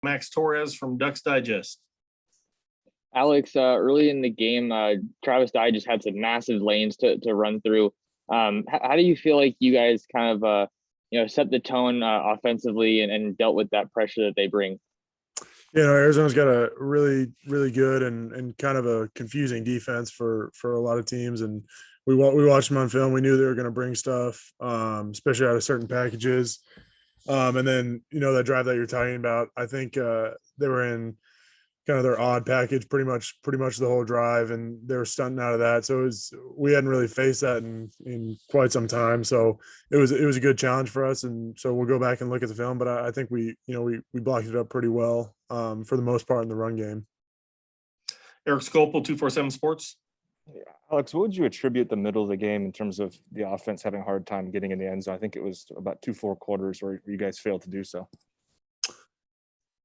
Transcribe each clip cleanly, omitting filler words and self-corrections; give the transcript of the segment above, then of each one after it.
Max Torres from Ducks Digest. Alex, early in the game, Travis Dye just had some massive lanes to run through. How do you feel like you guys kind of, set the tone offensively and dealt with that pressure that they bring? Arizona's got a really, really good and kind of a confusing defense for a lot of teams. And we watched them on film. We knew they were going to bring stuff, especially out of certain packages. And then, that drive that you're talking about, I think they were in kind of their odd package pretty much the whole drive, and they were stunting out of that. So we hadn't really faced that in quite some time. So it was a good challenge for us. And so we'll go back and look at the film, but I think we blocked it up pretty well for the most part in the run game. Eric Scopel, 247 Sports. Yeah. Alex, what would you attribute the middle of the game in terms of the offense having a hard time getting in the end zone? I think it was about 2-4 quarters where you guys failed to do so.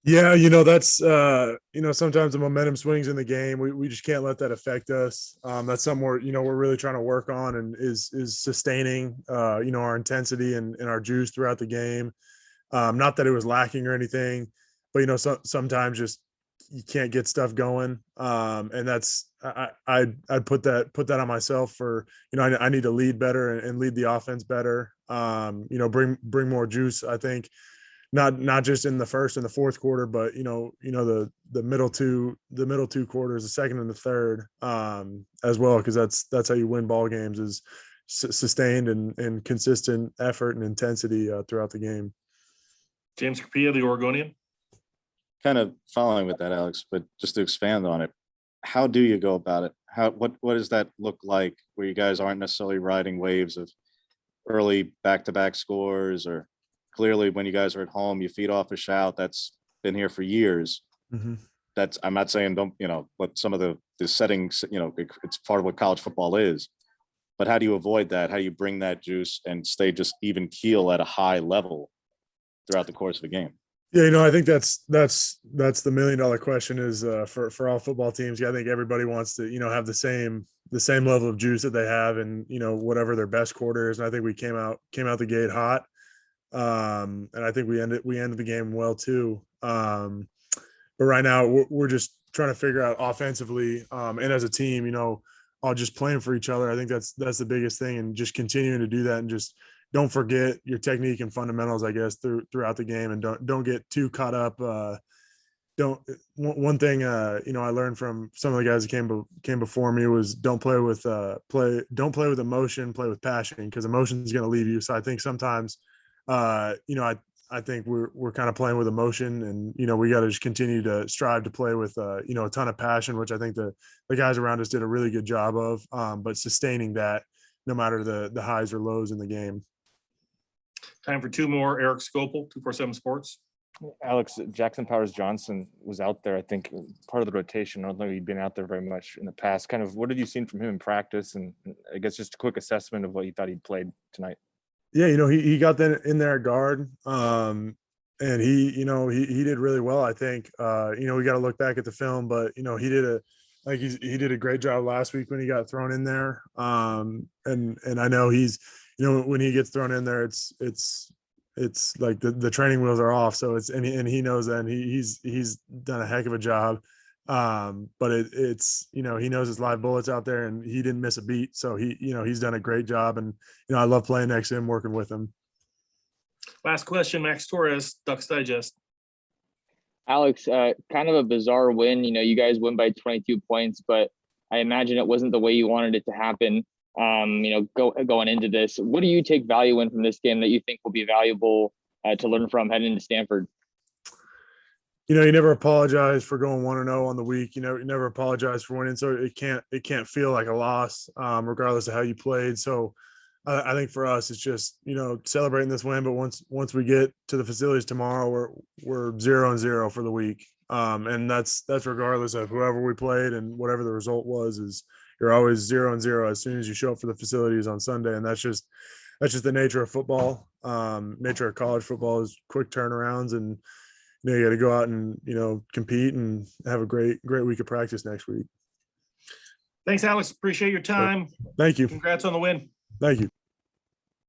Yeah, that's sometimes the momentum swings in the game. We just can't let that affect us. That's something we're really trying to work on, and is sustaining our intensity and our juice throughout the game. Not that it was lacking or anything, but sometimes just you can't get stuff going. And that's I'd put that on myself for I need to lead better and lead the offense better. Bring more juice. I think. Not just in the first and the fourth quarter, but the middle two quarters, the second and the third, as well, because that's how you win ball games, is sustained and consistent effort and intensity throughout the game. James Capilla, the Oregonian. Kind of following with that, Alex, but just to expand on it, how do you go about it? What does that look like, where you guys aren't necessarily riding waves of early back-to-back scores, or clearly when you guys are at home, you feed off a shout that's been here for years. Mm-hmm. I'm not saying but some of the settings, it's part of what college football is. But how do you avoid that? How do you bring that juice and stay just even keel at a high level throughout the course of the game? Yeah, I think that's the $1 million question is for all football teams. Yeah, I think everybody wants to have the same level of juice that they have, and whatever their best quarter is. And I think we came out the gate hot. And I think we ended the game well too. But right now we're just trying to figure out offensively, and as a team, all just playing for each other. I think that's the biggest thing, and just continuing to do that, and just don't forget your technique and fundamentals, I guess, throughout the game, and don't get too caught up. One thing I learned from some of the guys that came before me was don't play with emotion, play with passion, because emotion is going to leave you. So I think sometimes I think we're kind of playing with emotion, and we got to just continue to strive to play with a ton of passion, which I think the guys around us did a really good job of, but sustaining that no matter the highs or lows in the game. Time for two more. Eric Scopel, 247 Sports. Alex, Jackson Powers Johnson was out there, I think, part of the rotation. I don't know if he'd been out there very much in the past. Kind of, what have you seen from him in practice? And I guess just a quick assessment of what you thought he'd played tonight. Yeah, he got in there at guard, and he did really well. I think we got to look back at the film, but he did a great job last week when he got thrown in there. And I know he's when he gets thrown in there, it's like the training wheels are off. So he knows that, and he's done a heck of a job. But it's he knows his live bullets out there, and he didn't miss a beat. So he's done a great job, and I love playing next to him, working with him. Last question, Max Torres, Ducks Digest. Alex, kind of a bizarre win. You guys win by 22 points, but I imagine it wasn't the way you wanted it to happen. Going into this, what do you take value in from this game that you think will be valuable to learn from heading into Stanford? You never apologize for going 1-0 on the week. You never apologize for winning. So it can't feel like a loss, regardless of how you played. So I think for us, it's just, celebrating this win. But once we get to the facilities tomorrow, we're 0-0 for the week. And that's regardless of whoever we played and whatever the result was. Is you're always 0-0 as soon as you show up for the facilities on Sunday. And that's just the nature of football. Nature of college football is quick turnarounds, and you got to go out and compete and have a great week of practice next week. Thanks, Alex. Appreciate your time. Thank you. Congrats on the win. Thank you.